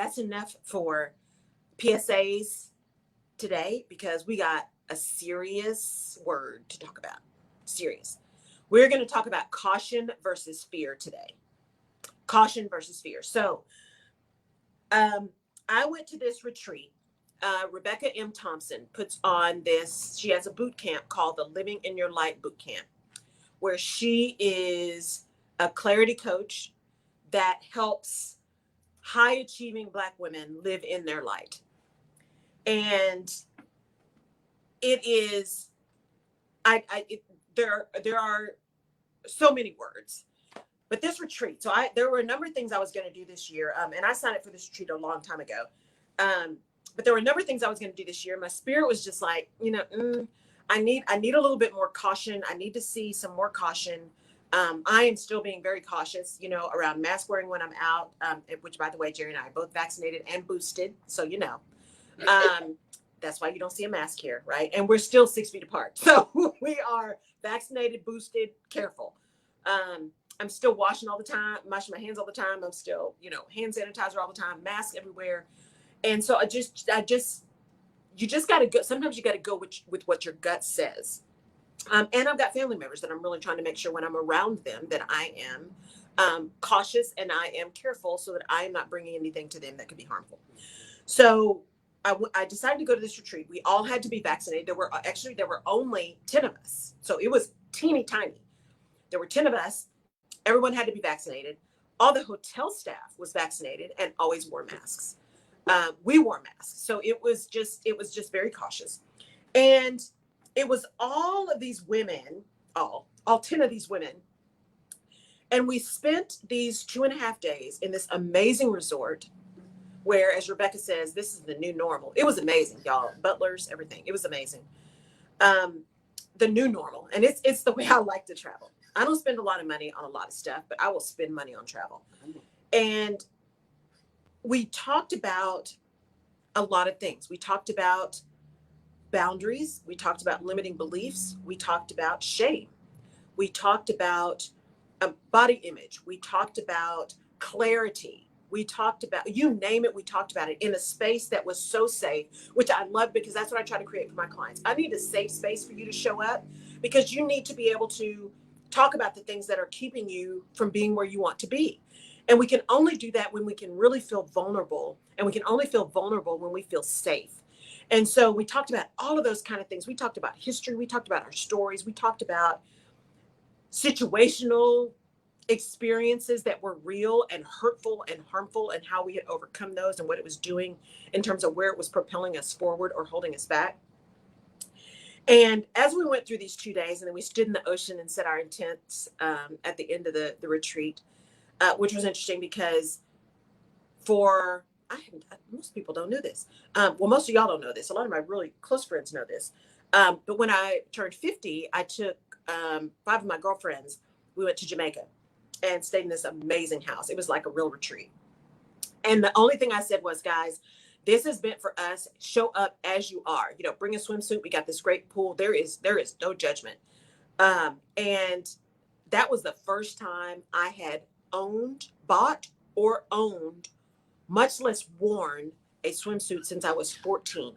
that's enough for PSAs today, because we got a serious word to talk about. Serious. We're going to talk about caution versus fear today. Caution versus fear. So I went to this retreat. Rebecca M. Thompson puts on this. She has a boot camp called the Living in Your Light Boot Camp, where she is a clarity coach that helps high achieving Black women live in their light. And it is, there are so many words, but this retreat. So there were a number of things I was going to do this year. And I signed up for this retreat a long time ago. But there were a number of things I was going to do this year. My spirit was just like, I need a little bit more caution. I need to see some more caution. I am still being very cautious, around mask wearing when I'm out, which, by the way, Jerry and I are both vaccinated and boosted. So, that's why you don't see a mask here, right? And we're still 6 feet apart. So we are vaccinated, boosted, careful. I'm still washing all the time, washing my hands all the time. I'm still, hand sanitizer all the time, mask everywhere. And so you just got to go. Sometimes you got to go with what your gut says. And I've got family members that I'm really trying to make sure when I'm around them that I am cautious and I am careful, so that I am not bringing anything to them that could be harmful. So I decided to go to this retreat. We all had to be vaccinated. There were only 10 of us. So it was teeny tiny. There were 10 of us. Everyone had to be vaccinated. All the hotel staff was vaccinated and always wore masks. We wore masks. So it was just very cautious. And it was all of these women, all 10 of these women. And we spent these 2.5 days in this amazing resort where, as Rebecca says, this is the new normal. It was amazing, y'all. Butlers, everything. It was amazing. The new normal. And it's the way I like to travel. I don't spend a lot of money on a lot of stuff, but I will spend money on travel. And we talked about a lot of things. We talked about boundaries. We talked about limiting beliefs. We talked about shame. We talked about body image. We talked about clarity. We talked about, you name it, we talked about it in a space that was so safe, which I love, because that's what I try to create for my clients. I need a safe space for you to show up, because you need to be able to talk about the things that are keeping you from being where you want to be. And we can only do that when we can really feel vulnerable. And we can only feel vulnerable when we feel safe. And so we talked about all of those kind of things. We talked about history. We talked about our stories. We talked about situational experiences that were real and hurtful and harmful, and how we had overcome those and what it was doing in terms of where it was propelling us forward or holding us back. And as we went through these 2 days, and then we stood in the ocean and set our intents at the end of the retreat, which was interesting because most people don't know this. Well, most of y'all don't know this. A lot of my really close friends know this. But when I turned 50, I took 5 of my girlfriends. We went to Jamaica and stayed in this amazing house. It was like a real retreat. And the only thing I said was, guys, this is meant for us. Show up as you are. Bring a swimsuit. We got this great pool. There is no judgment. And that was the first time I had bought or owned, much less worn, a swimsuit since I was 14.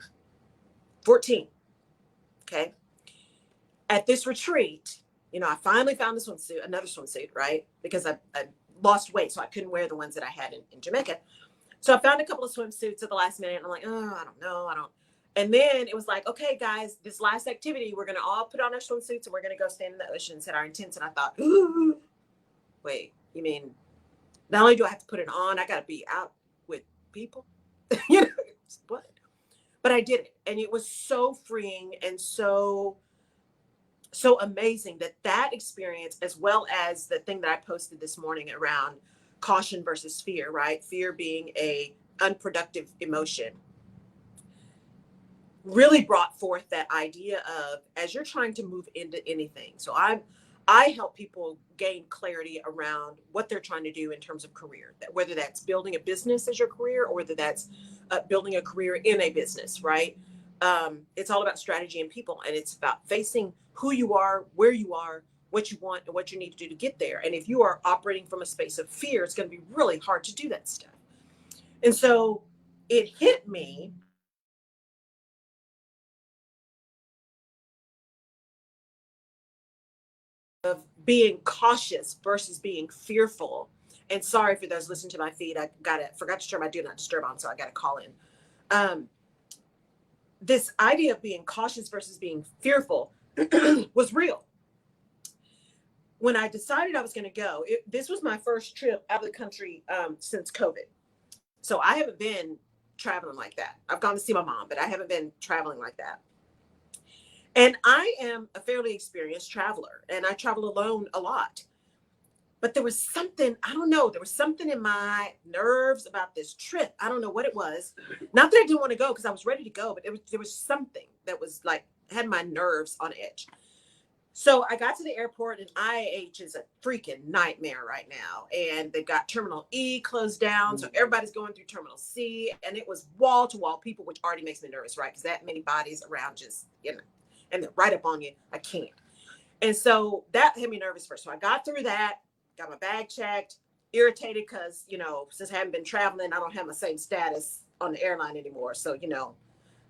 14. Okay. At this retreat, I finally found another swimsuit, right? Because I lost weight, so I couldn't wear the ones that I had in Jamaica. So I found a couple of swimsuits at the last minute, and I'm like, oh, I don't know. And then it was like, okay, guys, this last activity, we're going to all put on our swimsuits and we're going to go stand in the ocean and set our intents. And I thought, ooh, wait, you mean, not only do I have to put it on, I got to be out with people, what? But I did it. And it was so freeing and so amazing that experience, as well as the thing that I posted this morning around caution versus fear, right? Fear being a unproductive emotion, really brought forth that idea of, as you're trying to move into anything. So I help people gain clarity around what they're trying to do in terms of career, whether that's building a business as your career, or whether that's building a career in a business, right? It's all about strategy and people, and it's about facing who you are, where you are, what you want, and what you need to do to get there. And if you are operating from a space of fear, it's going to be really hard to do that stuff. And so it hit me of being cautious versus being fearful. And sorry for those listening to my feed. Forgot to turn my do not disturb on, so I got to call in. Um, this idea of being cautious versus being fearful was real. When I decided I was going to go, this was my first trip out of the country since COVID. So I haven't been traveling like that. I've gone to see my mom, but I haven't been traveling like that. And I am a fairly experienced traveler, and I travel alone a lot. But there was something, I don't know, there was something in my nerves about this trip. I don't know what it was. Not that I didn't want to go because I was ready to go, but there was something that was like, had my nerves on edge. So I got to the airport, and IH is a freaking nightmare right now. And they've got Terminal E closed down. So everybody's going through Terminal C, and it was wall to wall people, which already makes me nervous, right? Because that many bodies around just, and they're right up on you. I can't. And so that had me nervous first. So I got through that, got my bag checked, irritated because, since I haven't been traveling, I don't have my same status on the airline anymore. So,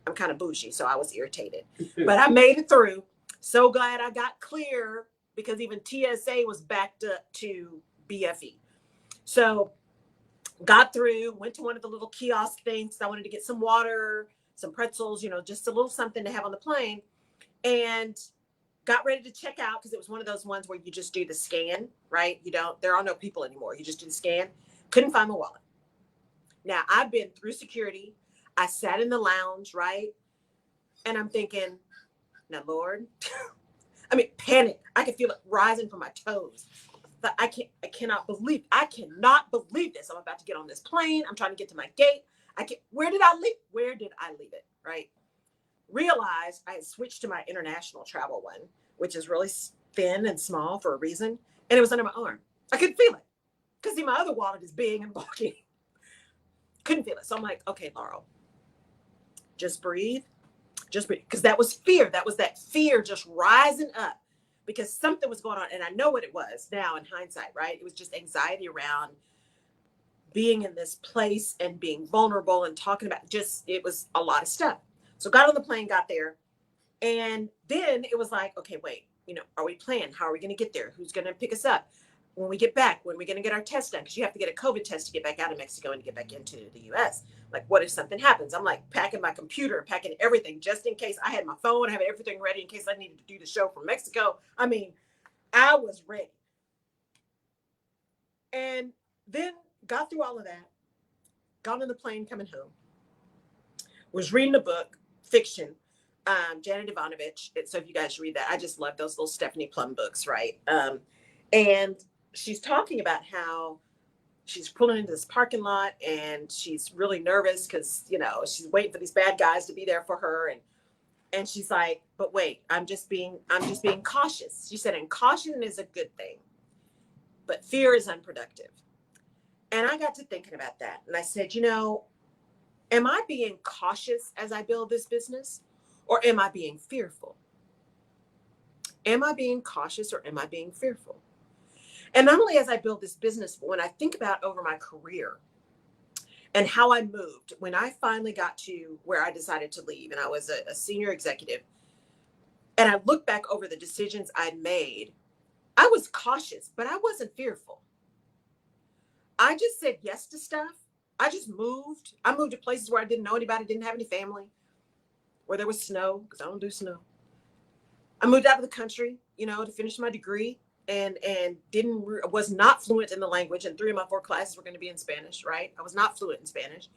I'm kind of bougie. So I was irritated. But I made it through. So glad I got clear because even TSA was backed up to BFE. So got through, went to one of the little kiosk things. I wanted to get some water, some pretzels, just a little something to have on the plane. And got ready to check out because it was one of those ones where you just do the scan, right? There are no people anymore. You just do the scan. Couldn't find my wallet. Now, I've been through security. I sat in the lounge, right? And I'm thinking, now, Lord, panic. I could feel it rising from my toes. But I cannot believe this. I'm about to get on this plane. I'm trying to get to my gate. Where did I leave it? Right? Realized I had switched to my international travel one, which is really thin and small for a reason. And it was under my arm. I couldn't feel it. Because my other wallet is big and bulky. Couldn't feel it. So I'm like, okay, Laurel, just breathe. Just breathe. Because that was fear. That was that fear just rising up because something was going on. And I know what it was now in hindsight, right? It was just anxiety around being in this place and being vulnerable and talking about it was a lot of stuff. So got on the plane, got there. And then it was like, okay, wait, are we planning? How are we going to get there? Who's going to pick us up? When we get back, when are we going to get our test done? Because you have to get a COVID test to get back out of Mexico and to get back into the US. Like, what if something happens? I'm like packing my computer, packing everything just in case. I had my phone, I had everything ready in case I needed to do the show from Mexico. I was ready. And then got through all of that, got on the plane coming home, was reading a book, fiction, Janet Ivanovich. So if you guys read that, I just love those little Stephanie Plum books, right? And she's talking about how she's pulling into this parking lot and she's really nervous because, she's waiting for these bad guys to be there for her. And she's like, but wait, I'm just being cautious. She said, and caution is a good thing, but fear is unproductive. And I got to thinking about that. And I said, am I being cautious as I build this business, or am I being fearful? Am I being cautious or am I being fearful? And not only as I build this business, but when I think about over my career and how I moved, when I finally got to where I decided to leave and I was a senior executive, and I look back over the decisions I'd made, I was cautious, but I wasn't fearful. I just said yes to stuff. I just moved. I moved to places where I didn't know anybody, didn't have any family, where there was snow, because I don't do snow. I moved out of the country, to finish my degree, and was not fluent in the language. And 3 of my 4 classes were going to be in Spanish, right? I was not fluent in Spanish.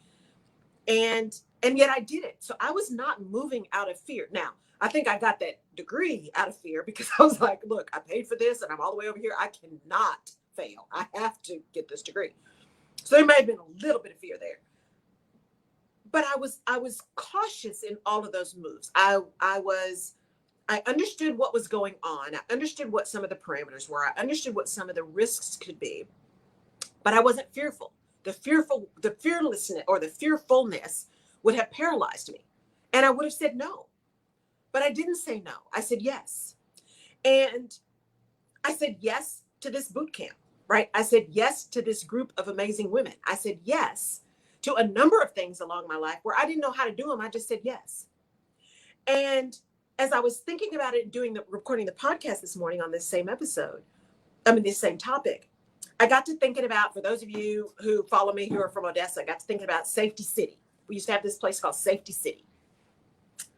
And yet I did it. So I was not moving out of fear. Now, I think I got that degree out of fear because I was like, look, I paid for this and I'm all the way over here. I cannot fail. I have to get this degree. So there may have been a little bit of fear there. But I was cautious in all of those moves. I understood what was going on. I understood what some of the parameters were. I understood what some of the risks could be, but I wasn't fearful. The fearlessness or the fearfulness would have paralyzed me, and I would have said no, but I didn't say no. I said yes. And I said yes to this boot camp, right? I said yes to this group of amazing women. I said yes to a number of things along my life where I didn't know how to do them. I just said yes. And as I was thinking about it, recording the podcast this morning on this same episode, this same topic, I got to thinking about, for those of you who follow me who are from Odessa, I got to thinking about Safety City. We used to have this place called Safety City.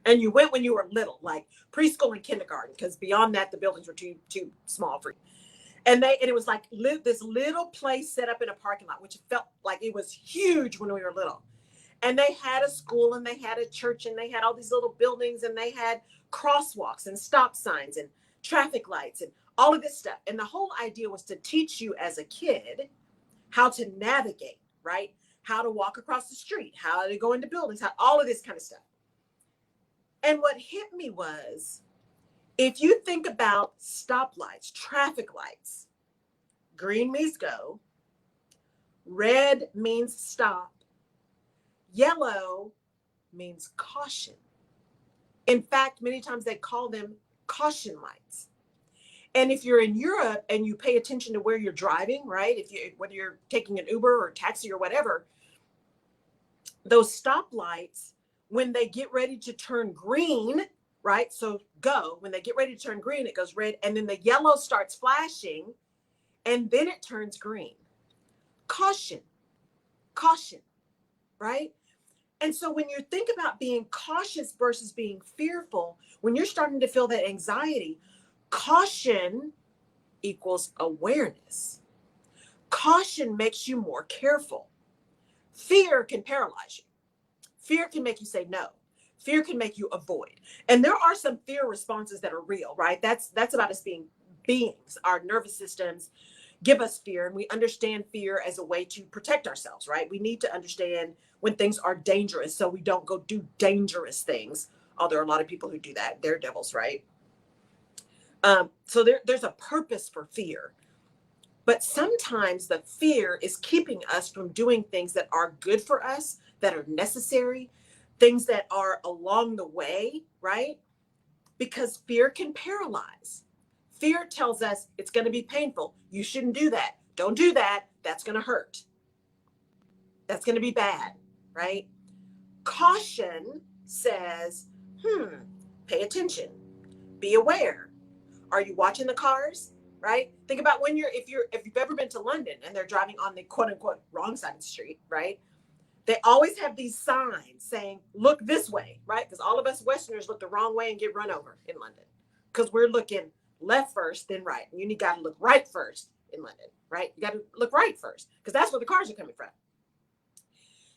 And you went when you were little, like preschool and kindergarten, because beyond that, the buildings were too small for you. And it was like this little place set up in a parking lot, which felt like it was huge when we were little. And they had a school and they had a church and they had all these little buildings and they had crosswalks and stop signs and traffic lights and all of this stuff. And the whole idea was to teach you as a kid how to navigate, right? How to walk across the street, how to go into buildings, all of this kind of stuff. And what hit me was, if you think about stoplights, traffic lights, green means go, red means stop, yellow means caution. In fact, many times they call them caution lights. And if you're in Europe and you pay attention to where you're driving, right? Whether you're taking an Uber or taxi or whatever, those stoplights, when they get ready to turn green, right? So go, when they get ready to turn green, it goes red, and then the yellow starts flashing, and then it turns green. Caution, right? And so when you think about being cautious versus being fearful, when you're starting to feel that anxiety, caution equals awareness. Caution makes you more careful. Fear can paralyze you. Fear can make you say no. Fear can make you avoid. And there are some fear responses that are real, right? That's about us being beings. Our nervous systems give us fear, and we understand fear as a way to protect ourselves, right? We need to understand when things are dangerous so we don't go do dangerous things. Although there are a lot of people who do that. They're devils, right? So there's a purpose for fear. But sometimes the fear is keeping us from doing things that are good for us, that are necessary, things that are along the way, right? Because fear can paralyze. Fear tells us it's going to be painful. You shouldn't do that. Don't do that. That's going to hurt. That's going to be bad, right? Caution says, pay attention. Be aware. Are you watching the cars? Right? Think about if you've ever been to London and they're driving on the quote unquote wrong side of the street, right? They always have these signs saying, look this way, right? Because all of us Westerners look the wrong way and get run over in London because we're looking left first, then right. And you got to look right first in London, right? You got to look right first because that's where the cars are coming from.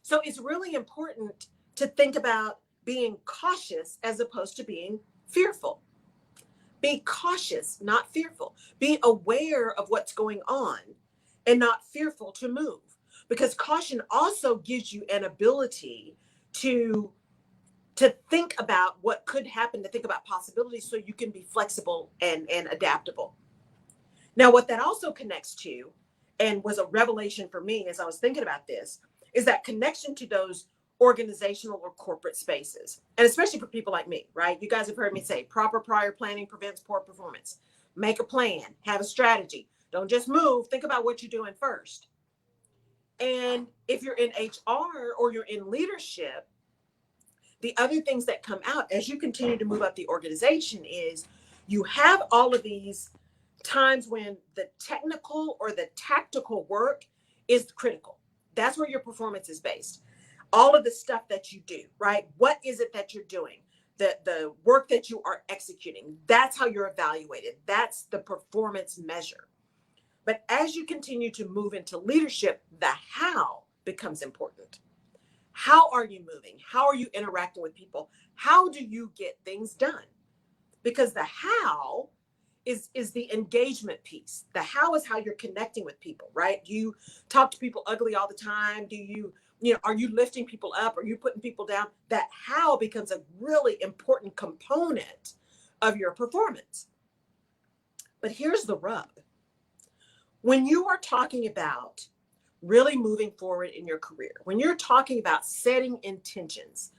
So it's really important to think about being cautious as opposed to being fearful. Be cautious, not fearful. Be aware of what's going on and not fearful to move. Because caution also gives you an ability to think about what could happen, to think about possibilities so you can be flexible and adaptable. Now, what that also connects to, and was a revelation for me as I was thinking about this, is that connection to those organizational or corporate spaces. And especially for people like me, right? You guys have heard me say proper prior planning prevents poor performance. Make a plan, have a strategy. Don't just move. Think about what you're doing first. And if you're in HR or you're in leadership, the other things that come out as you continue to move up the organization is you have all of these times when the technical or the tactical work is critical. That's where your performance is based. All of the stuff that you do, right? What is it that you're doing? The work that you are executing, that's how you're evaluated. That's the performance measure. But as you continue to move into leadership, the how becomes important. How are you moving? How are you interacting with people? How do you get things done? Because the how is the engagement piece. The how is how you're connecting with people, right? Do you talk to people ugly all the time? Are you lifting people up? Are you putting people down? That how becomes a really important component of your performance. But here's the rub. When you are talking about really moving forward in your career, when you're talking about setting intentions,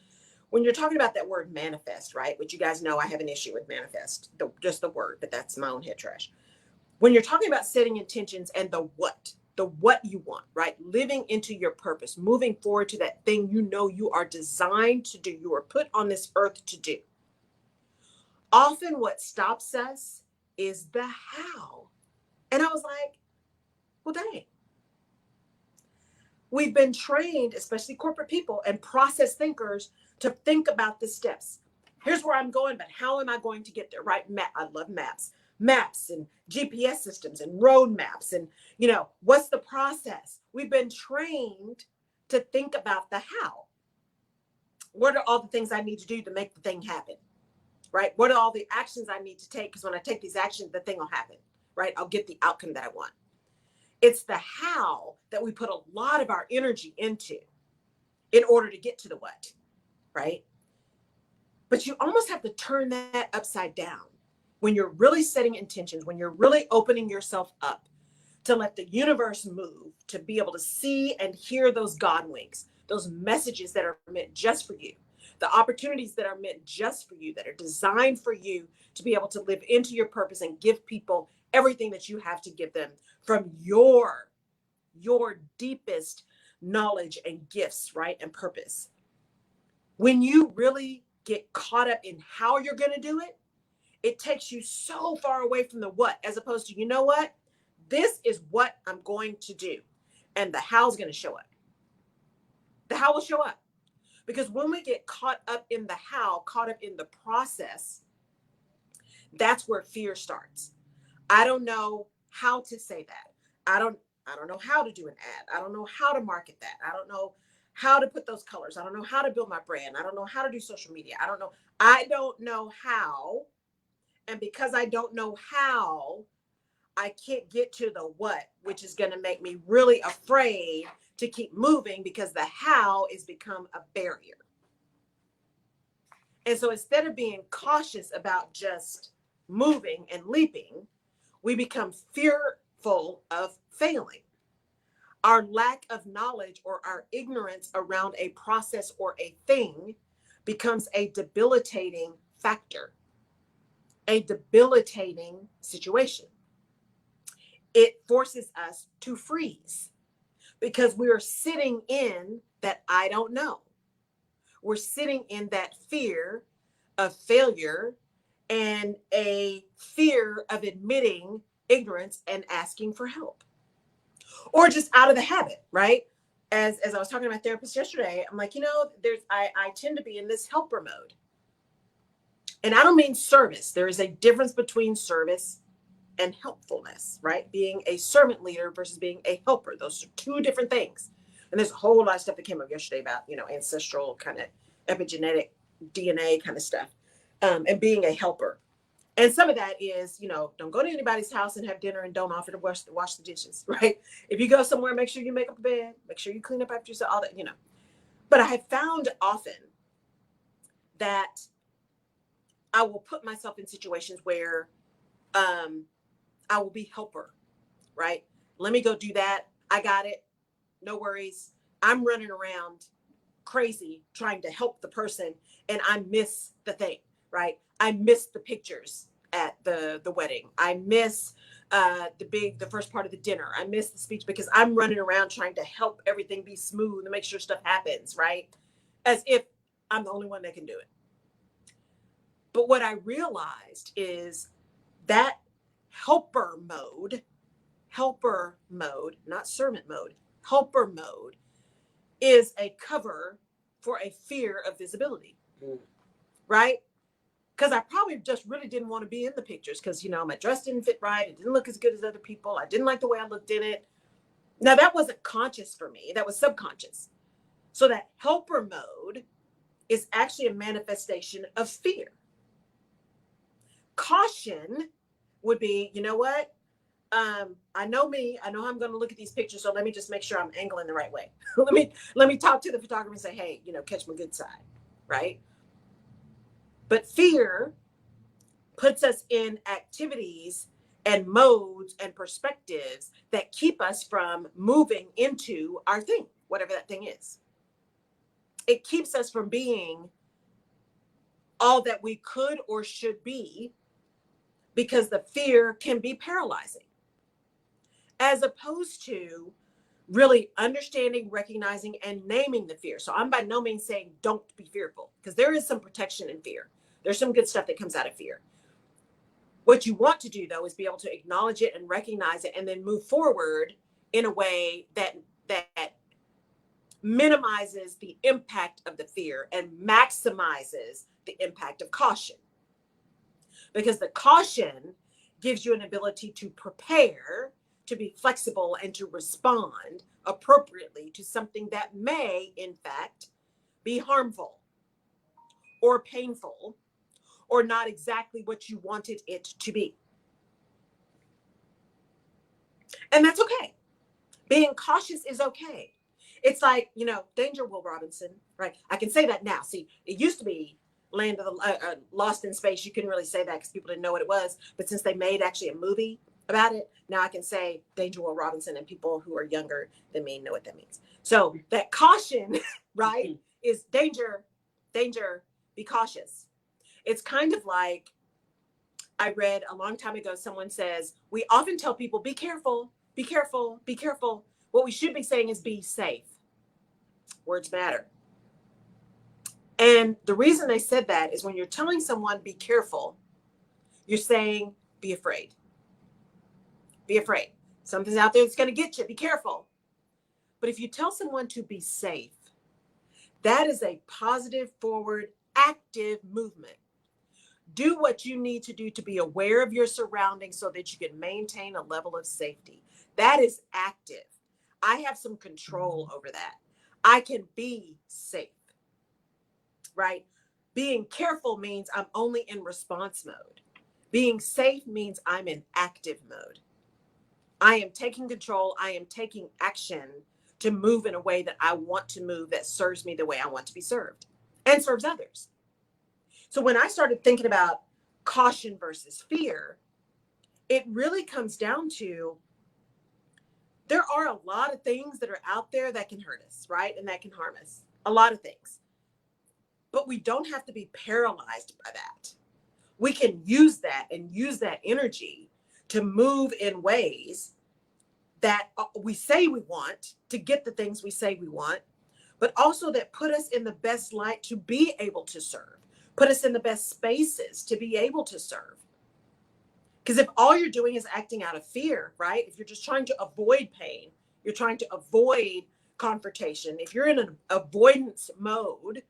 when you're talking about that word manifest, right? Which you guys know I have an issue with manifest, just the word, but that's my own head trash. When you're talking about setting intentions and the what, the what you want, right? Living into your purpose, moving forward to that thing you know you are designed to do, you are put on this earth to do. Often what stops us is the how. And I was like, well, dang. We've been trained, especially corporate people and process thinkers, to think about the steps. Here's where I'm going, but how am I going to get there, right? I love maps and GPS systems and road maps. And, what's the process? We've been trained to think about the how. What are all the things I need to do to make the thing happen, right? What are all the actions I need to take? Because when I take these actions, the thing will happen, right? I'll get the outcome that I want. It's the how that we put a lot of our energy into in order to get to the what, right? But you almost have to turn that upside down when you're really setting intentions, when you're really opening yourself up to let the universe move, to be able to see and hear those God winks, those messages that are meant just for you, the opportunities that are meant just for you, that are designed for you to be able to live into your purpose and give people everything that you have to give them from your deepest knowledge and gifts, right? And purpose. When you really get caught up in how you're going to do it, it takes you so far away from the what, as opposed to, you know what? This is what I'm going to do. And the how's going to show up. The how will show up. Because when we get caught up in the how, caught up in the process, that's where fear starts. I don't know how to say that. I don't know how to do an ad. I don't know how to market that. I don't know how to put those colors. I don't know how to build my brand. I don't know how to do social media. I don't know how. And because I don't know how, I can't get to the what, which is going to make me really afraid to keep moving because the how has become a barrier. And so instead of being cautious about just moving and leaping, we become fearful of failing. Our lack of knowledge or our ignorance around a process or a thing becomes a debilitating factor, a debilitating situation. It forces us to freeze because we are sitting in that I don't know. We're sitting in that fear of failure and a fear of admitting ignorance and asking for help. Or just out of the habit, right? As I was talking to my therapist yesterday, I'm like, I tend to be in this helper mode. And I don't mean service. There is a difference between service and helpfulness, right? Being a servant leader versus being a helper. Those are two different things. And there's a whole lot of stuff that came up yesterday about, ancestral kind of epigenetic DNA kind of stuff, and being a helper. And some of that is, don't go to anybody's house and have dinner and don't offer to wash the dishes, right? If you go somewhere, make sure you make up the bed, make sure you clean up after yourself, all that, But I have found often that I will put myself in situations where I will be helper, right? Let me go do that. I got it. No worries. I'm running around crazy trying to help the person and I miss the thing, right? I miss the pictures at the wedding. I miss the first part of the dinner. I miss the speech because I'm running around trying to help everything be smooth and make sure stuff happens, right? As if I'm the only one that can do it. But what I realized is that helper mode, not servant mode, helper mode is a cover for a fear of visibility, right? Because I probably just really didn't want to be in the pictures because, my dress didn't fit right. It didn't look as good as other people. I didn't like the way I looked in it. Now, that wasn't conscious for me. That was subconscious. So that helper mode is actually a manifestation of fear. Caution would be, you know what? I know me. I know how I'm going to look at these pictures. So let me just make sure I'm angling the right way. let me talk to the photographer and say, hey, catch my good side, right? But fear puts us in activities and modes and perspectives that keep us from moving into our thing, whatever that thing is. It keeps us from being all that we could or should be because the fear can be paralyzing. as opposed to really understanding, recognizing, and naming the fear. So I'm by no means saying don't be fearful, because there is some protection in fear. There's some good stuff that comes out of fear. What you want to do, though, is be able to acknowledge it and recognize it, and then move forward in a way that minimizes the impact of the fear and maximizes the impact of caution. Because the caution gives you an ability to prepare, to be flexible, and to respond appropriately to something that may, in fact, be harmful or painful or not exactly what you wanted it to be. And that's okay. Being cautious is okay. It's like, danger, Will Robinson, right? I can say that now. See, it used to be Land of the Lost in Space. You couldn't really say that because people didn't know what it was. But since they made actually a movie about it, now I can say Danger, Will Robinson, and people who are younger than me know what that means. So that caution, right, is danger, danger, be cautious. It's kind of like I read a long time ago, someone says, we often tell people, be careful, be careful, be careful. What we should be saying is be safe. Words matter. And the reason they said that is when you're telling someone be careful, you're saying be afraid. Be afraid. Something's out there that's going to get you. Be careful. But if you tell someone to be safe, that is a positive, forward, active movement. Do what you need to do to be aware of your surroundings so that you can maintain a level of safety. That is active. I have some control over that. I can be safe, right? Being careful means I'm only in response mode. Being safe means I'm in active mode. I am taking control. I am taking action to move in a way that I want to move, that serves me the way I want to be served and serves others. So when I started thinking about caution versus fear, it really comes down to there are a lot of things that are out there that can hurt us, right? And that can harm us. A lot of things. But we don't have to be paralyzed by that. We can use that and use that energy to move in ways that we say we want, to get the things we say we want, but also that put us in the best light to be able to serve, put us in the best spaces to be able to serve. Because if all you're doing is acting out of fear, right? If you're just trying to avoid pain, you're trying to avoid confrontation, if you're in an avoidance mode,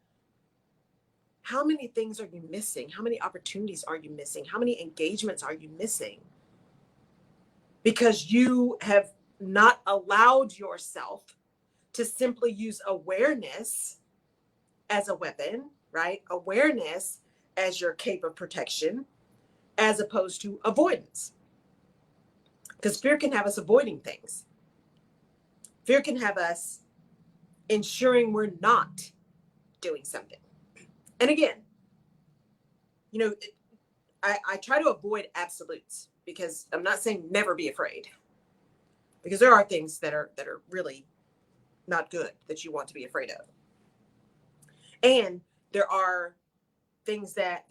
how many things are you missing? How many opportunities are you missing? How many engagements are you missing? Because you have not allowed yourself to simply use awareness as a weapon, right? Awareness as your cape of protection, as opposed to avoidance. Because fear can have us avoiding things. Fear can have us ensuring we're not doing something. And again, I try to avoid absolutes, because I'm not saying never be afraid, because there are things that are really not good that you want to be afraid of. And there are things that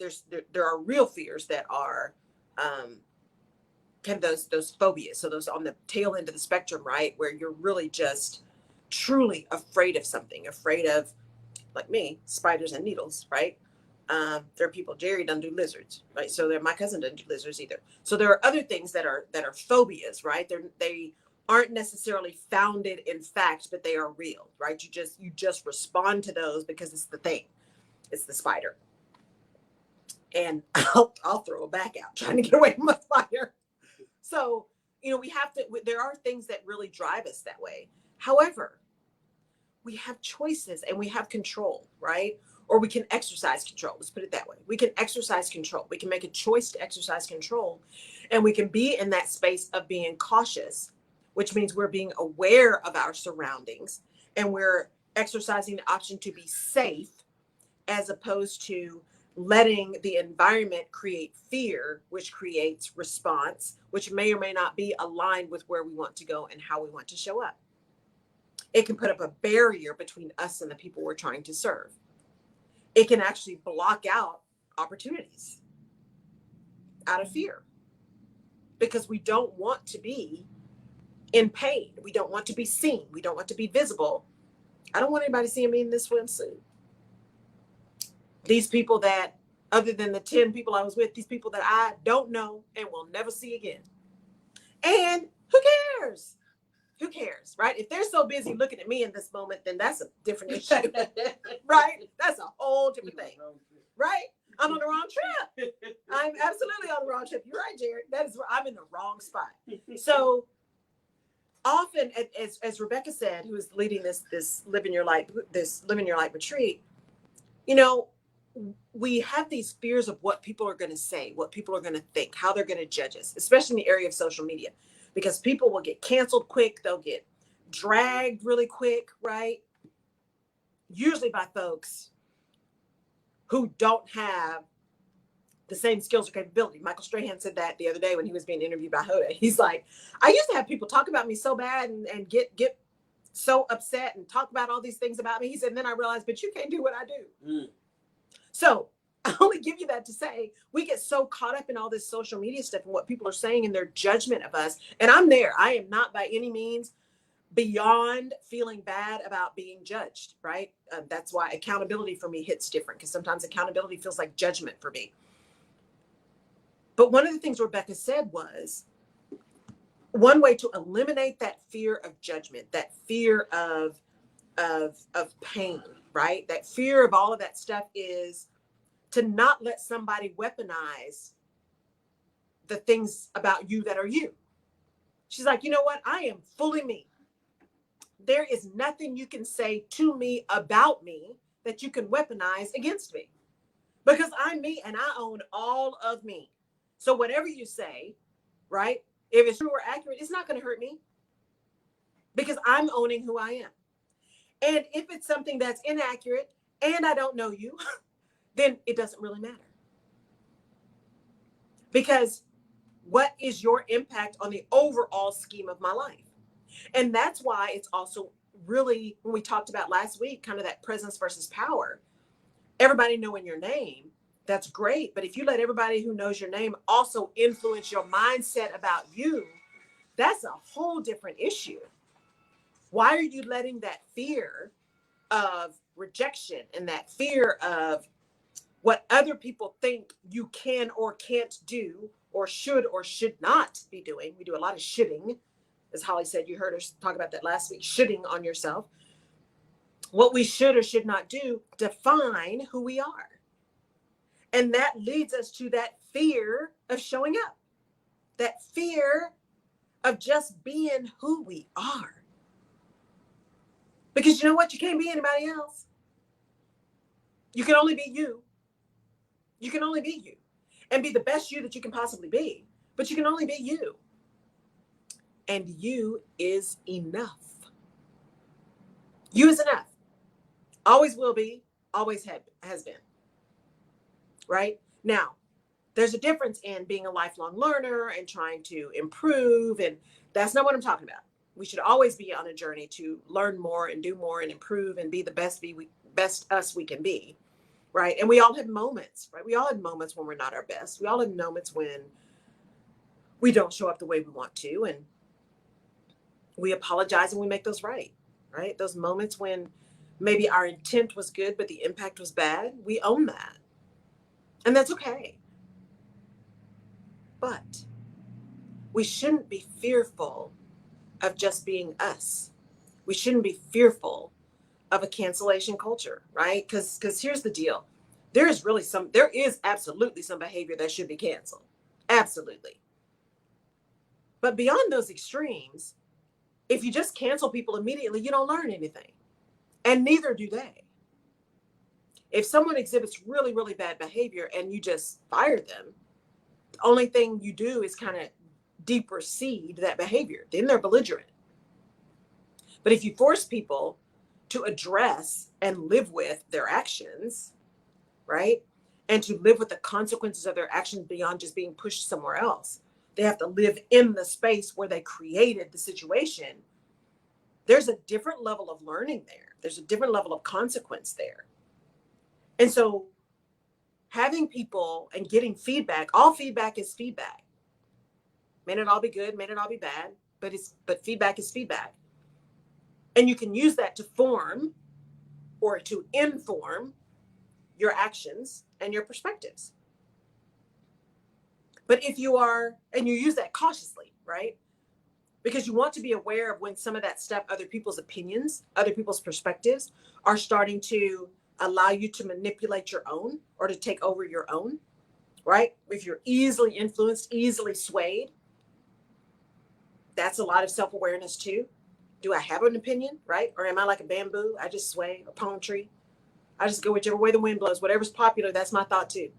there are real fears that are kind of those phobias. So those on the tail end of the spectrum, right? Where you're really just truly afraid of something, afraid of, like me, spiders and needles, right? There are people, Jerry doesn't do lizards, right? So my cousin doesn't do lizards either. So there are other things that are phobias, right? They aren't necessarily founded in fact, but they are real, right? You just respond to those because it's the thing. It's the spider. And I'll throw it back out trying to get away from a spider. So, there are things that really drive us that way. However, we have choices and we have control, right? Or we can exercise control. Let's put it that way. We can exercise control. We can make a choice to exercise control, and we can be in that space of being cautious, which means we're being aware of our surroundings and we're exercising the option to be safe, as opposed to letting the environment create fear, which creates response, which may or may not be aligned with where we want to go and how we want to show up. It can put up a barrier between us and the people we're trying to serve. It can actually block out opportunities out of fear, because we don't want to be in pain. We don't want to be seen. We don't want to be visible. I don't want anybody seeing me in this swimsuit. These people that, other than the 10 people I was with, these people that I don't know and will never see again. And who cares? Who cares, right? If they're so busy looking at me in this moment, then that's a different issue, right? That's a whole different thing, right? I'm on the wrong trip. I'm absolutely on the wrong trip. You're right, Jared. That is where I'm in the wrong spot. So often, as Rebecca said, who is leading this Living Your Light retreat, you know, we have these fears of what people are going to say, what people are going to think, how they're going to judge us, especially in the area of social media, because people will get canceled quick. They'll get dragged really quick, right? Usually by folks who don't have the same skills or capability. Michael Strahan said that the other day when he was being interviewed by Hoda. He's like, I used to have people talk about me so bad and get so upset and talk about all these things about me. He said, and then I realized, but you can't do what I do. So I only give you that to say we get so caught up in all this social media stuff and what people are saying and their judgment of us. And I'm there. I am not by any means beyond feeling bad about being judged, right? That's why accountability for me hits different, because sometimes accountability feels like judgment for me. But one of the things Rebecca said was, one way to eliminate that fear of judgment, that fear of pain, right? That fear of all of that stuff is to not let somebody weaponize the things about you that are you. She's like, you know what? I am fully me. There is nothing you can say to me about me that you can weaponize against me, because I'm me and I own all of me. So whatever you say, right? If it's true or accurate, it's not going to hurt me because I'm owning who I am. And if it's something that's inaccurate and I don't know you, then it doesn't really matter. Because what is your impact on the overall scheme of my life? And that's why it's also really, when we talked about last week, kind of that presence versus power, everybody knowing your name, that's great. But if you let everybody who knows your name also influence your mindset about you, that's a whole different issue. Why are you letting that fear of rejection and that fear of what other people think you can or can't do or should not be doing? We do a lot of shoulding. As Holly said, you heard us talk about that last week, shoulding on yourself. What we should or should not do define who we are. And that leads us to that fear of showing up, that fear of just being who we are. Because you know what? You can't be anybody else. You can only be you. You can only be you and be the best you that you can possibly be. But you can only be you. And you is enough. You is enough. Always will be, always has been. Right? Now, there's a difference in being a lifelong learner and trying to improve. And that's not what I'm talking about. We should always be on a journey to learn more and do more and improve and be the best us we can be. Right? And we all have moments, right? We all have moments when we're not our best. We all have moments when we don't show up the way we want to. And we apologize and we make those right? Those moments when maybe our intent was good, but the impact was bad. We own that. And that's okay. But we shouldn't be fearful of just being us. We shouldn't be fearful of a cancellation culture, right? Because here's the deal. There is absolutely some behavior that should be canceled. Absolutely. But beyond those extremes, if you just cancel people immediately, you don't learn anything. And neither do they. If someone exhibits really, really bad behavior and you just fire them, the only thing you do is kind of deeper seed that behavior. Then they're belligerent. But if you force people to address and live with their actions, right? And to live with the consequences of their actions beyond just being pushed somewhere else. They have to live in the space where they created the situation. There's a different level of learning there. There's a different level of consequence there. And so having people and getting feedback, all feedback is feedback. May not all be good, may not all be bad, but feedback is feedback. And you can use that to form or to inform your actions and your perspectives. But if you are, and you use that cautiously, right? Because you want to be aware of when some of that stuff, other people's opinions, other people's perspectives are starting to allow you to manipulate your own or to take over your own, right? If you're easily influenced, easily swayed, that's a lot of self-awareness too. Do I have an opinion, right? Or am I like a bamboo? I just sway, a palm tree. I just go whichever way the wind blows. Whatever's popular, that's my thought too.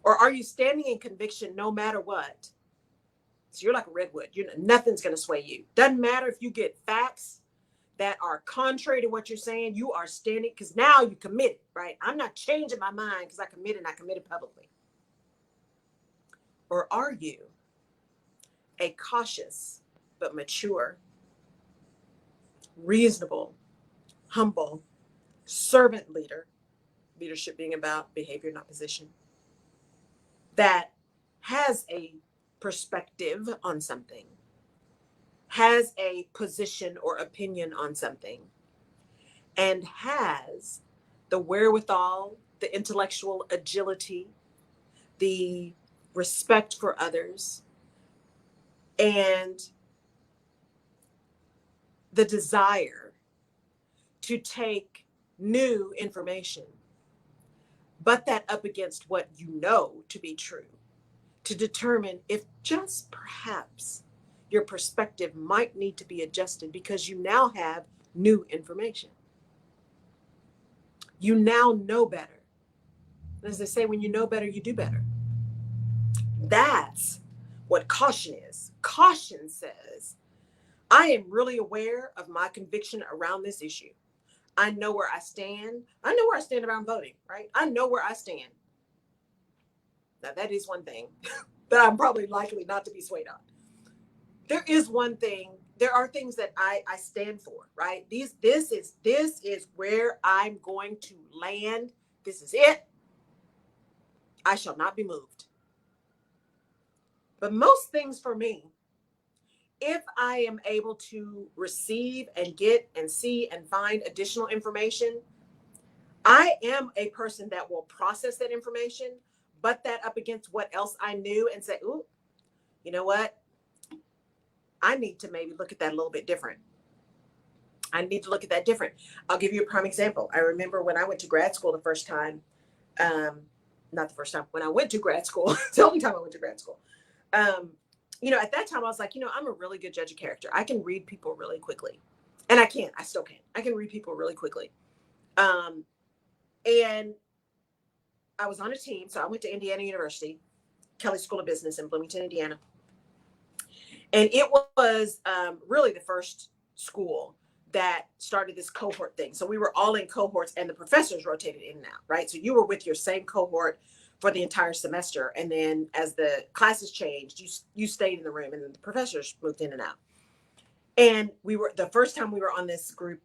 Or are you standing in conviction no matter what? So you're like a redwood. Nothing's going to sway you. Doesn't matter if you get facts that are contrary to what you're saying. You are standing because now you committed, right? I'm not changing my mind because I committed and I committed publicly. Or are you a cautious but mature, reasonable, humble servant leader? Leadership being about behavior, not position. That has a perspective on something, has a position or opinion on something, and has the wherewithal, the intellectual agility, the respect for others, and the desire to take new information, but that up against what you know to be true, to determine if just perhaps your perspective might need to be adjusted because you now have new information. You now know better. As they say, when you know better, you do better. That's what caution is. Caution says, I am really aware of my conviction around this issue. I know where I stand. I know where I stand around voting, right? I know where I stand. Now, that is one thing that I'm probably likely not to be swayed on. There is one thing. There are things that I stand for, right? This is where I'm going to land. This is it. I shall not be moved. But most things for me, if I am able to receive and get and see and find additional information, I am a person that will process that information, but that up against what else I knew and say, ooh, you know what? I need to maybe look at that a little bit different. I need to look at that different. I'll give you a prime example. I remember when I went to grad school the first time, not the first time, when I went to grad school, it's the only time I went to grad school. At that time I was like, I'm a really good judge of character. I can read people really quickly. And I still can. I can read people really quickly. And I was on a team. So I went to Indiana University, Kelley School of Business in Bloomington, Indiana. And it was really the first school that started this cohort thing. So we were all in cohorts and the professors rotated in and out, right? So you were with your same cohort for the entire semester. And then as the classes changed, you stayed in the room and then the professors moved in and out. And the first time we were on this group,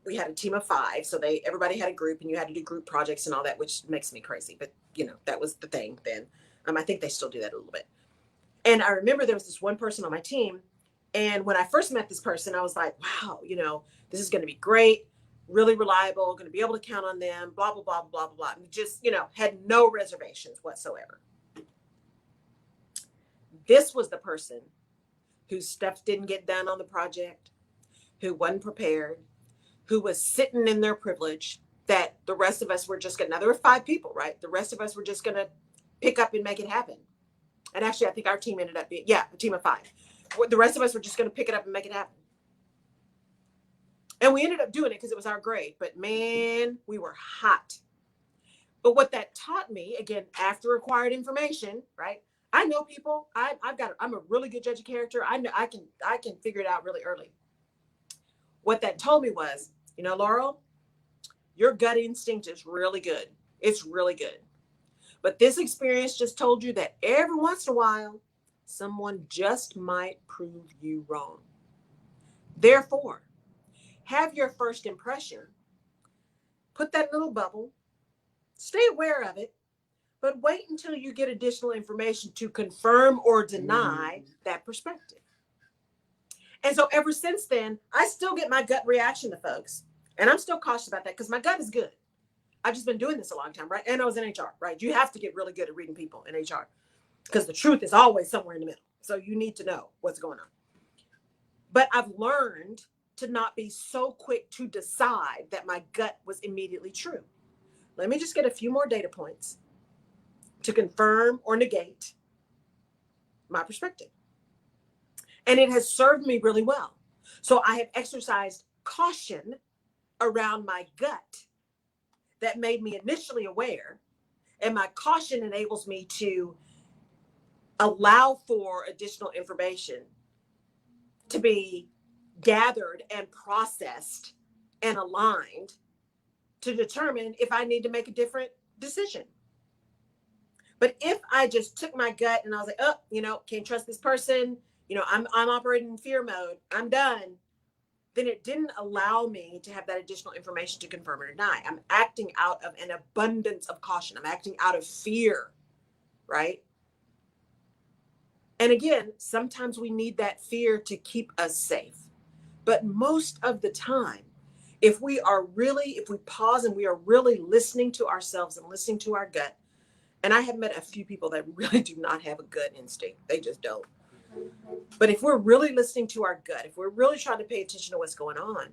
we had a team of 5. So everybody had a group and you had to do group projects and all that, which makes me crazy. But that was the thing then. I think they still do that a little bit. And I remember there was this one person on my team. And when I first met this person, I was like, wow, this is going to be great, really reliable, going to be able to count on them, blah, blah, blah, blah, blah, blah. And just, had no reservations whatsoever. This was the person whose stuff didn't get done on the project, who wasn't prepared, who was sitting in their privilege, that the rest of us were just going to, now there were 5 people, right? The rest of us were just going to pick up and make it happen. And actually, I think our team ended up being, a team of 5. The rest of us were just going to pick it up and make it happen. And we ended up doing it because it was our grade. But man, we were hot. But what that taught me, again, after acquired information, right? I know people. I'm a really good judge of character. I know I can figure it out really early. What that told me was, Laurel, your gut instinct is really good. It's really good. But this experience just told you that every once in a while, someone just might prove you wrong. Therefore, have your first impression, put that little bubble, stay aware of it, but wait until you get additional information to confirm or deny that perspective. And so ever since then, I still get my gut reaction to folks. And I'm still cautious about that because my gut is good. I've just been doing this a long time, right? And I was in HR, right? You have to get really good at reading people in HR because the truth is always somewhere in the middle. So you need to know what's going on. But I've learned to not be so quick to decide that my gut was immediately true. Let me just get a few more data points to confirm or negate my perspective. And it has served me really well. So I have exercised caution around my gut that made me initially aware. And my caution enables me to allow for additional information to be gathered and processed and aligned to determine if I need to make a different decision. But if I just took my gut and I was like, oh, can't trust this person, I'm operating in fear mode, I'm done, then it didn't allow me to have that additional information to confirm or deny. I'm acting out of an abundance of caution. I'm acting out of fear, right? And again, sometimes we need that fear to keep us safe. But most of the time, if we pause and we are really listening to ourselves and listening to our gut, and I have met a few people that really do not have a gut instinct. They just don't. But if we're really listening to our gut, if we're really trying to pay attention to what's going on,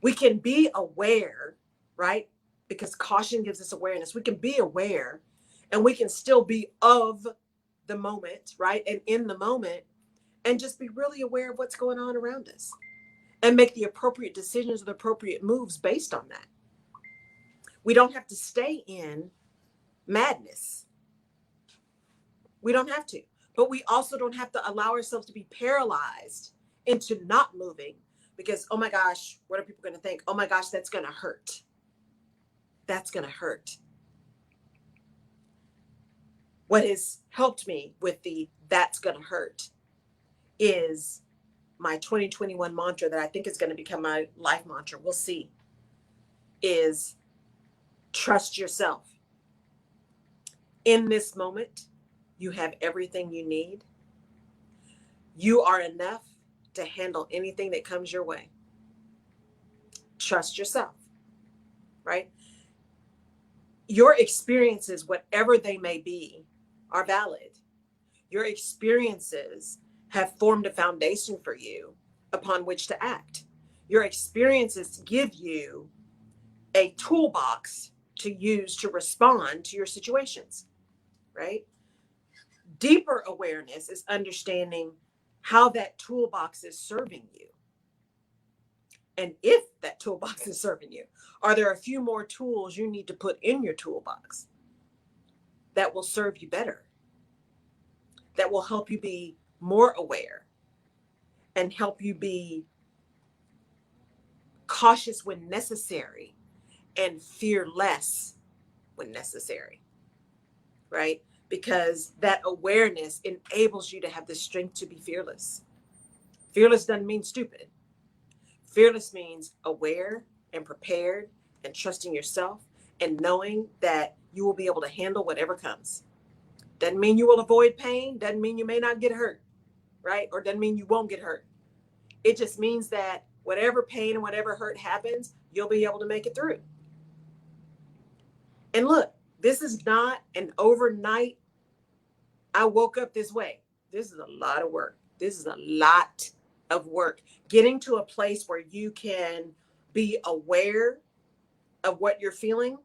we can be aware, right? Because caution gives us awareness. We can be aware and we can still be of the moment, right? And in the moment, and just be really aware of what's going on around us and make the appropriate decisions or the appropriate moves based on that. We don't have to stay in madness. We don't have to, but we also don't have to allow ourselves to be paralyzed into not moving because, oh my gosh, what are people going to think? Oh my gosh, that's going to hurt. That's going to hurt. What has helped me with that's going to hurt is my 2021 mantra that I think is going to become my life mantra. We'll see. Is trust yourself. In this moment, you have everything you need. You are enough to handle anything that comes your way. Trust yourself, right? Your experiences, whatever they may be, are valid. Your experiences have formed a foundation for you upon which to act. Your experiences give you a toolbox to use to respond to your situations, right? Deeper awareness is understanding how that toolbox is serving you. And if that toolbox is serving you, are there a few more tools you need to put in your toolbox that will serve you better, that will help you be more aware and help you be cautious when necessary and fear less when necessary, right? Because that awareness enables you to have the strength to be fearless. Fearless doesn't mean stupid. Fearless means aware and prepared and trusting yourself and knowing that you will be able to handle whatever comes. Doesn't mean you will avoid pain. Doesn't mean you may not get hurt, right? Or doesn't mean you won't get hurt. It just means that whatever pain and whatever hurt happens, you'll be able to make it through. And look, this is not an overnight, I woke up this way. This is a lot of work. This is a lot of work. Getting to a place where you can be aware of what you're feeling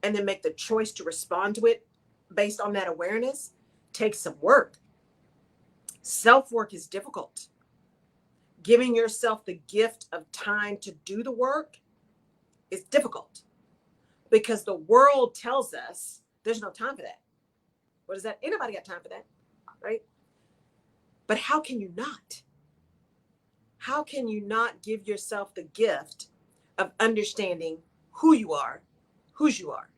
and then make the choice to respond to it based on that awareness takes some work. Self-work is difficult. Giving yourself the gift of time to do the work is difficult because the world tells us there's no time for that. What is that? Anybody got time for that, right? But how can you not? How can you not give yourself the gift of understanding who you are, whose you are,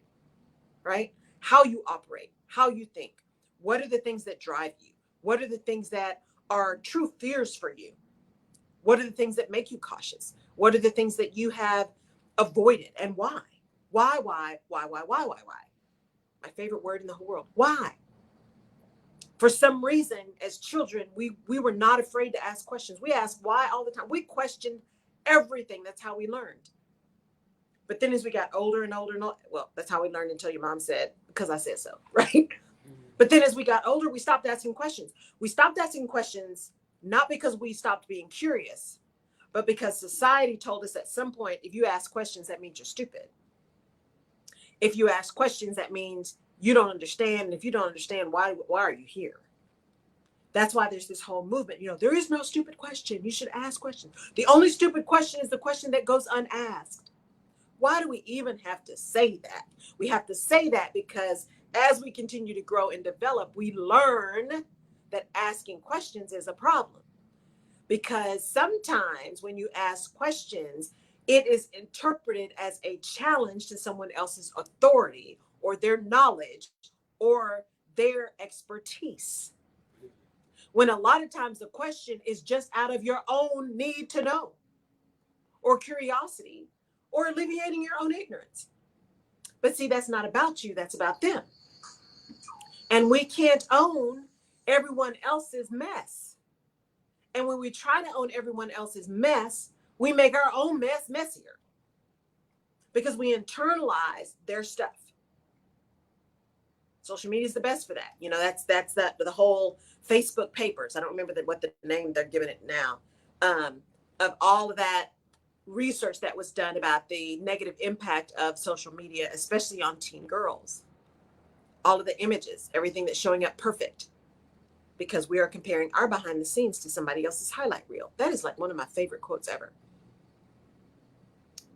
right? How you operate, how you think. What are the things that drive you? What are the things that are true fears for you? What are the things that make you cautious? What are the things that you have avoided and why? Why? My favorite word in the whole world. Why? For some reason, as children, we were not afraid to ask questions. We asked why all the time. We questioned everything. That's how we learned. But then as we got older and older and older, well, that's how we learned until your mom said, because I said so, right? But then as we got older, we stopped asking questions. We stopped asking questions not because we stopped being curious, but because society told us at some point, if you ask questions, that means you're stupid. If you ask questions, that means you don't understand. And if you don't understand, why are you here? That's why there's this whole movement. There is no stupid question. You should ask questions. The only stupid question is the question that goes unasked. Why do we even have to say that? We have to say that because as we continue to grow and develop, we learn that asking questions is a problem. Because sometimes when you ask questions, it is interpreted as a challenge to someone else's authority or their knowledge or their expertise. When a lot of times the question is just out of your own need to know or curiosity or alleviating your own ignorance. But see, that's not about you. That's about them. And we can't own everyone else's mess. And when we try to own everyone else's mess, we make our own mess messier because we internalize their stuff. Social media is the best for that. That's the whole Facebook papers. I don't remember what the name they're giving it now, of all of that research that was done about the negative impact of social media, especially on teen girls. All of the images, everything that's showing up perfect, because we are comparing our behind the scenes to somebody else's highlight reel. That is like one of my favorite quotes ever.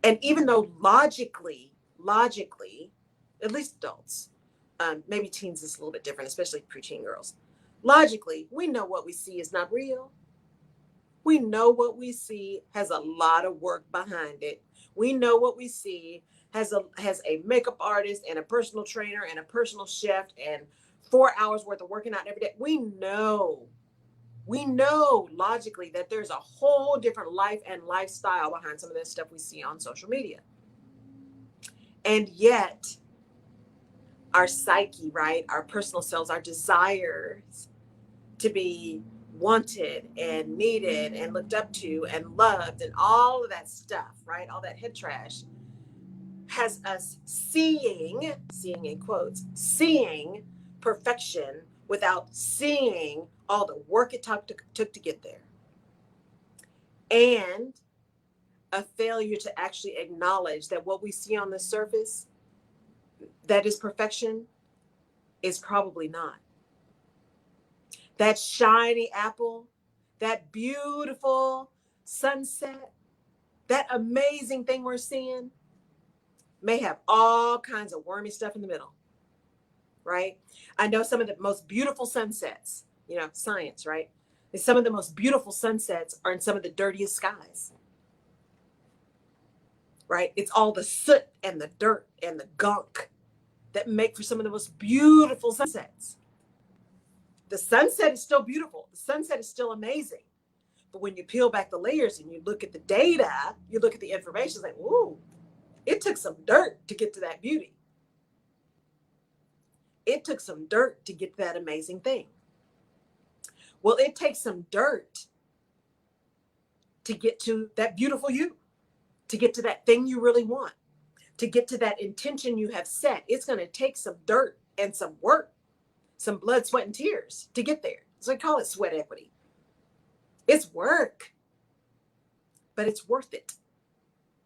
And even though logically, at least adults, maybe teens is a little bit different, especially preteen girls. Logically, we know what we see is not real. We know what we see has a lot of work behind it. We know what we see has a makeup artist and a personal trainer and a personal chef and 4 hours worth of working out every day. We know logically that there's a whole different life and lifestyle behind some of this stuff we see on social media. And yet our psyche, right? Our personal selves, our desires to be wanted and needed and looked up to and loved and all of that stuff, right? All that head trash has us seeing in quotes, seeing perfection without seeing all the work it took to get there. And a failure to actually acknowledge that what we see on the surface that is perfection is probably not. That shiny apple, that beautiful sunset, that amazing thing we're seeing may have all kinds of wormy stuff in the middle, right? I know some of the most beautiful sunsets, science, right? And some of the most beautiful sunsets are in some of the dirtiest skies, right? It's all the soot and the dirt and the gunk that make for some of the most beautiful sunsets. The sunset is still beautiful. The sunset is still amazing. But when you peel back the layers and you look at the data, you look at the information, it's like, ooh, it took some dirt to get to that beauty. It took some dirt to get to that amazing thing. Well, it takes some dirt to get to that beautiful you, to get to that thing you really want, to get to that intention you have set. It's going to take some dirt and some work, some blood, sweat, and tears to get there. So I call it sweat equity. It's work, but it's worth it.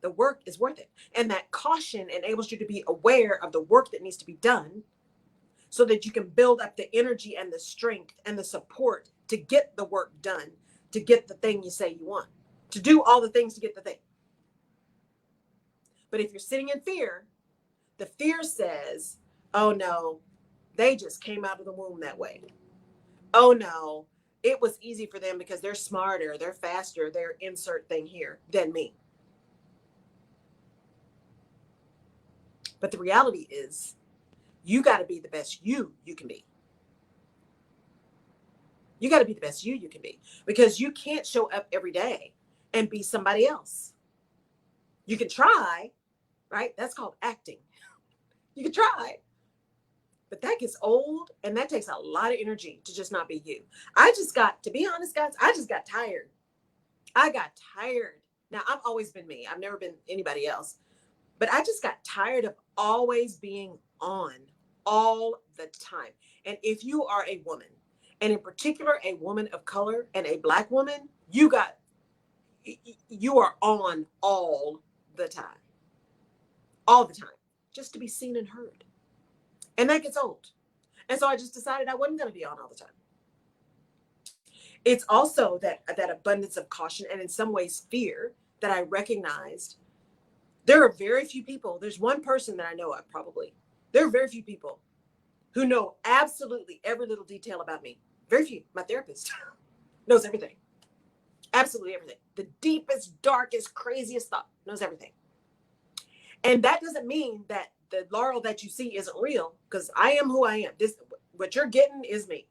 The work is worth it. And that caution enables you to be aware of the work that needs to be done so that you can build up the energy and the strength and the support to get the work done, to get the thing you say you want, to do all the things to get the thing. But if you're sitting in fear, the fear says, oh no, they just came out of the womb that way. Oh no, it was easy for them because they're smarter, they're faster, they're insert thing here than me. But the reality is, you got to be the best you can be. You got to be the best you can be, because you can't show up every day and be somebody else. You can try, right? That's called acting. You can try, But that gets old, and that takes a lot of energy to just not be you. I just got, to be honest, guys, I just got tired. I got tired. Now, I've always been me. I've never been anybody else. But I just got tired of always being on all the time. And if you are a woman, and in particular a woman of color and a Black woman, you are on all the time. All the time. Just to be seen and heard. And that gets old. And so I just decided I wasn't going to be on all the time. It's also that abundance of caution and in some ways fear that I recognized. There are very few people. There's one person that I know of probably. There are very few people who know absolutely every little detail about me. Very few. My therapist knows everything. Absolutely everything. The deepest, darkest, craziest thought knows everything. And that doesn't mean that the Laurel that you see isn't real, because I am who I am. What you're getting is me.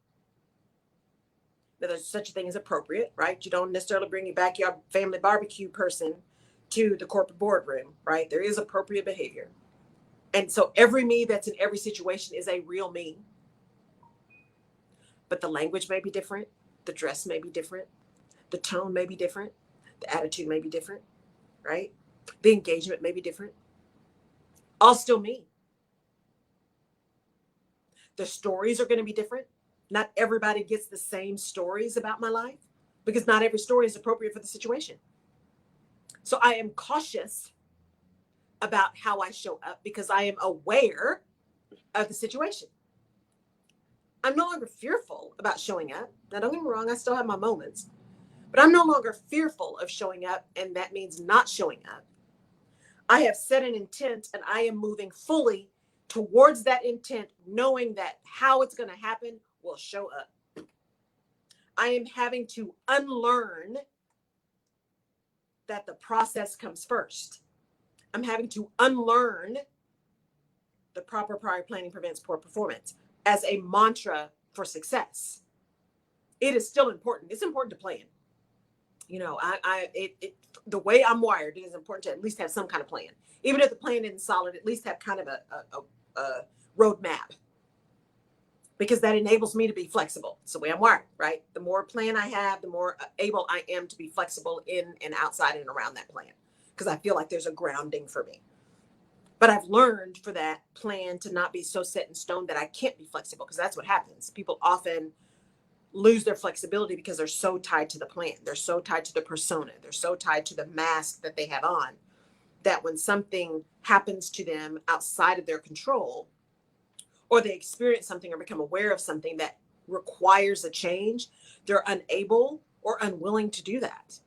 Now, there's such a thing as appropriate, right? You don't necessarily bring your backyard family barbecue person to the corporate boardroom, right? There is appropriate behavior. And so every me that's in every situation is a real me. But the language may be different. The dress may be different. The tone may be different. The attitude may be different, right? The engagement may be different. All still me. The stories are going to be different. Not everybody gets the same stories about my life because not every story is appropriate for the situation. So I am cautious about how I show up because I am aware of the situation. I'm no longer fearful about showing up. Now, don't get me wrong, I still have my moments, but I'm no longer fearful of showing up, and that means not showing up. I have set an intent, and I am moving fully towards that intent, knowing that how it's going to happen will show up. I am having to unlearn that the process comes first. I'm having to unlearn the proper prior planning prevents poor performance as a mantra for success. It is still important. It's important to plan. You know, the way I'm wired, it is important to at least have some kind of plan. Even if the plan isn't solid, at least have kind of a roadmap, because that enables me to be flexible. It's the way I'm wired, right? The more plan I have, the more able I am to be flexible in and outside and around that plan, because I feel like there's a grounding for me. But I've learned for that plan to not be so set in stone that I can't be flexible, because that's what happens. People often lose their flexibility because they're so tied to the plan. They're so tied to the persona. They're so tied to the mask that they have on, that when something happens to them outside of their control, or they experience something or become aware of something that requires a change, they're unable or unwilling to do that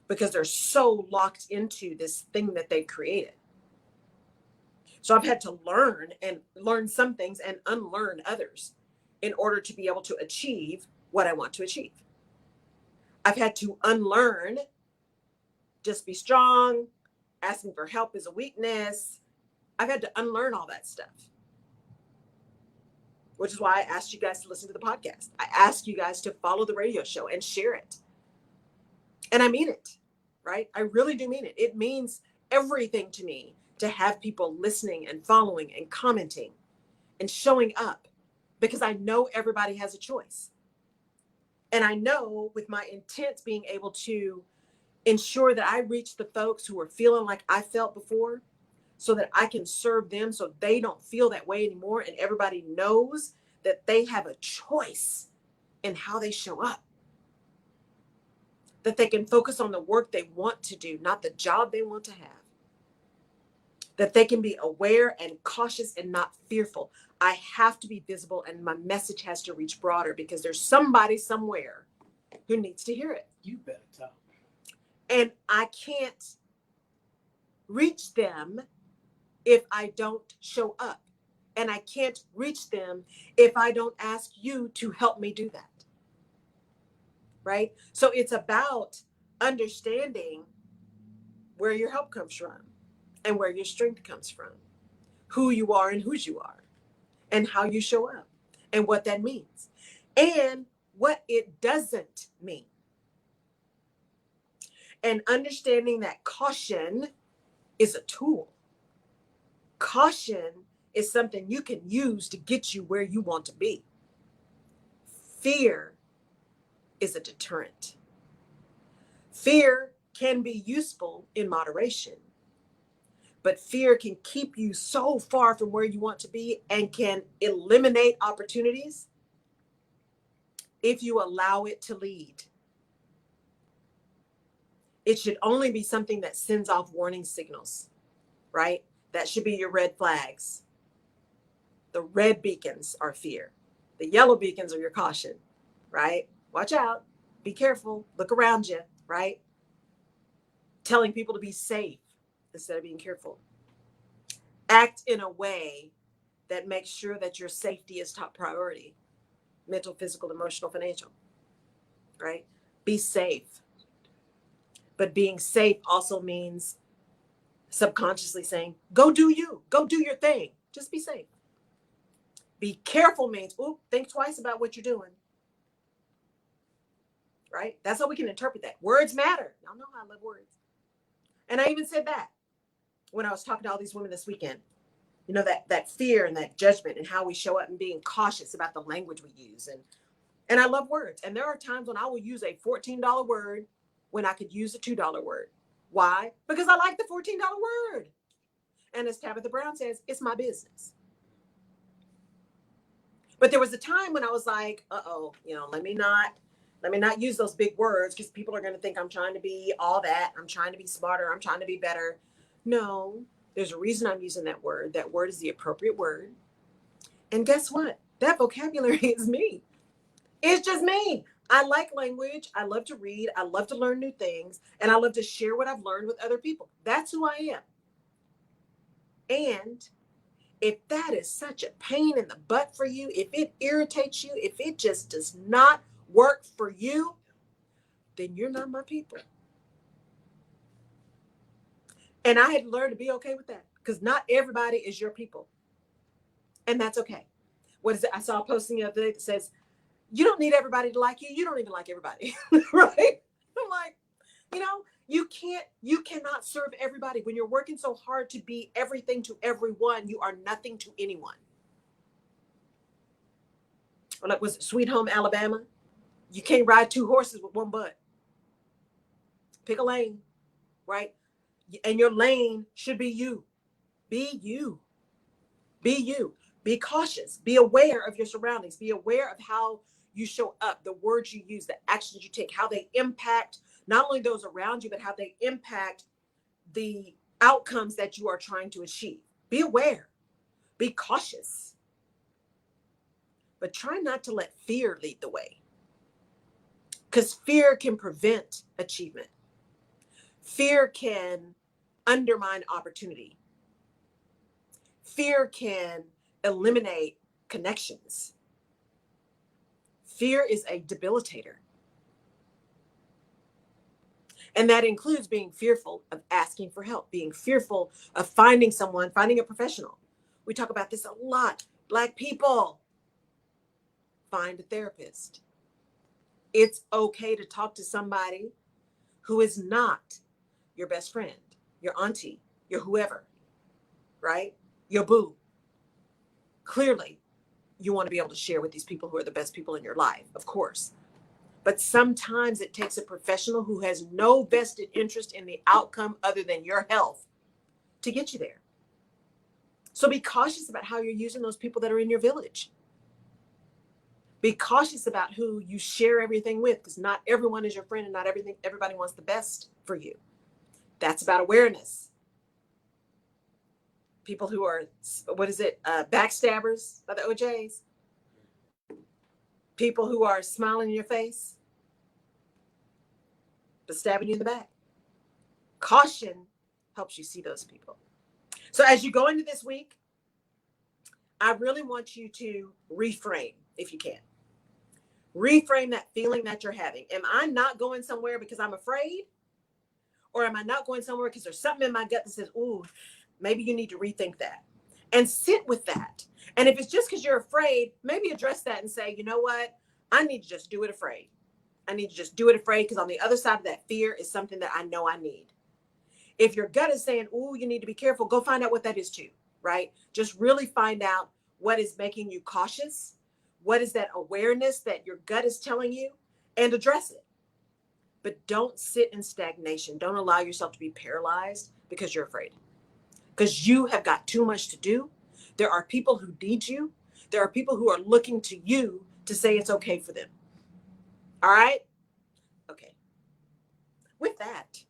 because they're so locked into this thing that they've created. So I've had to learn some things and unlearn others in order to be able to achieve what I want to achieve. I've had to unlearn just be strong, asking for help is a weakness. I've had to unlearn all that stuff, which is why I asked you guys to listen to the podcast. I asked you guys to follow the radio show and share it. And I mean it, right? I really do mean it. It means everything to me to have people listening and following and commenting and showing up, because I know everybody has a choice. And I know with my intent being able to ensure that I reach the folks who are feeling like I felt before, so that I can serve them so they don't feel that way anymore. And everybody knows that they have a choice in how they show up, that they can focus on the work they want to do, not the job they want to have, that they can be aware and cautious and not fearful. I have to be visible, and my message has to reach broader, because there's somebody somewhere who needs to hear it. You better talk. And I can't reach them if I don't show up. And I can't reach them if I don't ask you to help me do that. Right? So it's about understanding where your help comes from and where your strength comes from, who you are and whose you are, and how you show up, and what that means, and what it doesn't mean. And understanding that caution is a tool. Caution is something you can use to get you where you want to be. Fear is a deterrent. Fear can be useful in moderation, but fear can keep you so far from where you want to be and can eliminate opportunities if you allow it to lead. It should only be something that sends off warning signals, right? That should be your red flags. The red beacons are fear. The yellow beacons are your caution, right? Watch out, be careful, look around you, right? Telling people to be safe instead of being careful. Act in a way that makes sure that your safety is top priority. Mental, physical, emotional, financial, right? Be safe. But being safe also means subconsciously saying, go do you, go do your thing. Just be safe. Be careful means, think twice about what you're doing. Right? That's how we can interpret that. Words matter. Y'all know how I love words. And I even said that when I was talking to all these women this weekend. You know, that fear and that judgment and how we show up and being cautious about the language we use. And I love words. And there are times when I will use a $14 word when I could use a $2 word. Why? Because I like the $14 word. And as Tabitha Brown says, it's my business. But there was a time when I was like, let me not use those big words because people are going to think I'm trying to be all that. I'm trying to be smarter. I'm trying to be better. No, there's a reason I'm using that word. That word is the appropriate word. And guess what? That vocabulary is me. It's just me. I like language. I love to read. I love to learn new things. And I love to share what I've learned with other people. That's who I am. And if that is such a pain in the butt for you, if it irritates you, if it just does not work for you, then you're not my people. And I had to learn to be okay with that because not everybody is your people. And that's okay. What is it? I saw a posting the other day that says, you don't need everybody to like you. You don't even like everybody. Right? I'm like, you cannot serve everybody. When you're working so hard to be everything to everyone, you are nothing to anyone. Or like, was it Sweet Home Alabama? You can't ride two horses with one butt. Pick a lane, right? And your lane should be you. Be you. Be you. Be cautious. Be aware of your surroundings. Be aware of how you show up, the words you use, the actions you take, how they impact not only those around you, but how they impact the outcomes that you are trying to achieve. Be aware. Be cautious. But try not to let fear lead the way. Because fear can prevent achievement. Fear can undermine opportunity. Fear can eliminate connections. Fear is a debilitator. And that includes being fearful of asking for help, being fearful of finding someone, finding a professional. We talk about this a lot. Black people, find a therapist. It's okay to talk to somebody who is not your best friend, your auntie, your whoever, right? Your boo. Clearly, you want to be able to share with these people who are the best people in your life, of course. But sometimes it takes a professional who has no vested interest in the outcome other than your health to get you there. So be cautious about how you're using those people that are in your village. Be cautious about who you share everything with, because not everyone is your friend and not everybody wants the best for you. That's about awareness. People who are, backstabbers by the OJs. People who are smiling in your face, but stabbing you in the back. Caution helps you see those people. So as you go into this week, I really want you to reframe, if you can. Reframe that feeling that you're having. Am I not going somewhere because I'm afraid? Or am I not going somewhere because there's something in my gut that says, ooh, maybe you need to rethink that. And sit with that. And if it's just because you're afraid, maybe address that and say, you know what? I need to just do it afraid. I need to just do it afraid because on the other side of that fear is something that I know I need. If your gut is saying, ooh, you need to be careful, go find out what that is too. right? Just really find out what is making you cautious. What is that awareness that your gut is telling you, and address it. But don't sit in stagnation. Don't allow yourself to be paralyzed because you're afraid. Because you have got too much to do. There are people who need you. There are people who are looking to you to say it's okay for them. All right? Okay. With that,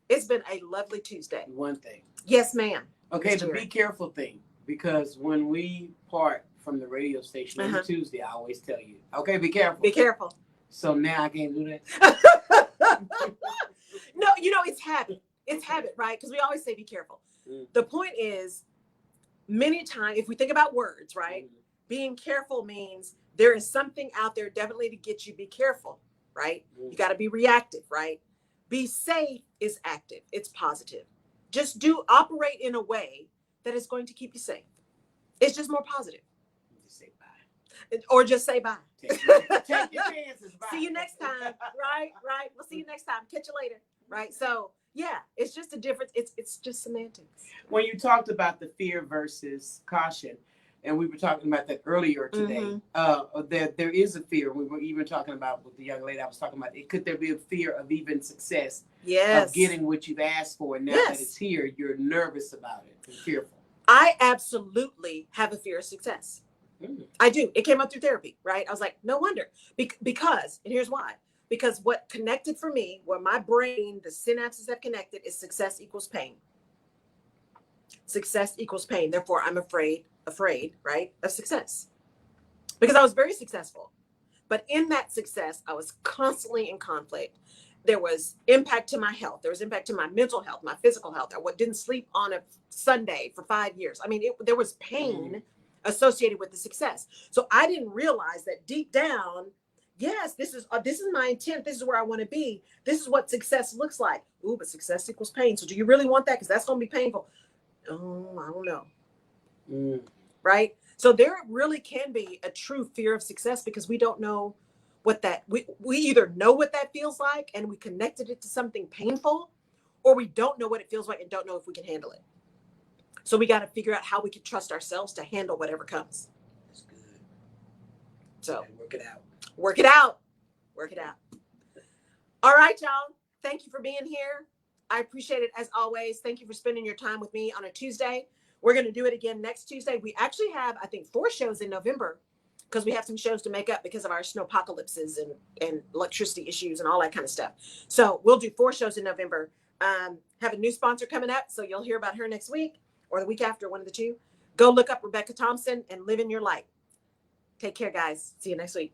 it's been a lovely Tuesday. One thing. Yes, ma'am. Okay, the be careful thing. Because when we part from the radio station every Tuesday, I always tell you, okay, be careful. Be careful. So now I can't do that. No, it's habit. It's habit, right? Because we always say be careful. The point is, many times, if we think about words, right? Being careful means there is something out there definitely to get you. Be careful, right? You got to be reactive, right? Be safe is active. It's positive. Just operate in a way that is going to keep you safe. It's just more positive. Just say bye. Or just say bye. Take your chances. Bye. See you next time. Right. We'll see you next time. Catch you later. Right. So yeah, it's just a difference. It's just semantics. When you talked about the fear versus caution, and we were talking about that earlier today, there is a fear. We were even talking about with the young lady I was talking about. Could there be a fear of even success? Yes. Of getting what you've asked for, and now that it's here, you're nervous about it and fearful. I absolutely have a fear of success. I do. It came up through therapy, right? I was like, no wonder. Because, and here's why. Because what connected for me, where my brain, the synapses have connected, is success equals pain. Success equals pain. Therefore, I'm afraid, right, of success. Because I was very successful. But in that success, I was constantly in conflict. There was impact to my health. There was impact to my mental health, my physical health. I didn't sleep on a Sunday for 5 years. I mean, there was pain associated with the success. So I didn't realize that deep down, yes, this is my intent. This is where I want to be. This is what success looks like. Ooh, but success equals pain. So do you really want that? Because that's going to be painful. Oh, I don't know. Right? So there really can be a true fear of success because we don't know what we either know what that feels like and we connected it to something painful, or we don't know what it feels like and don't know if we can handle it. So we got to figure out how we can trust ourselves to handle whatever comes. That's good. So work it out. Work it out. Work it out. All right, y'all. Thank you for being here. I appreciate it as always. Thank you for spending your time with me on a Tuesday. We're going to do it again next Tuesday. We actually have, I think, 4 shows in November because we have some shows to make up because of our snowpocalypses and electricity issues and all that kind of stuff. So we'll do 4 shows in November. Have a new sponsor coming up, so you'll hear about her next week or the week after, one of the two. Go look up Rebecca Thompson and live in your light. Take care, guys. See you next week.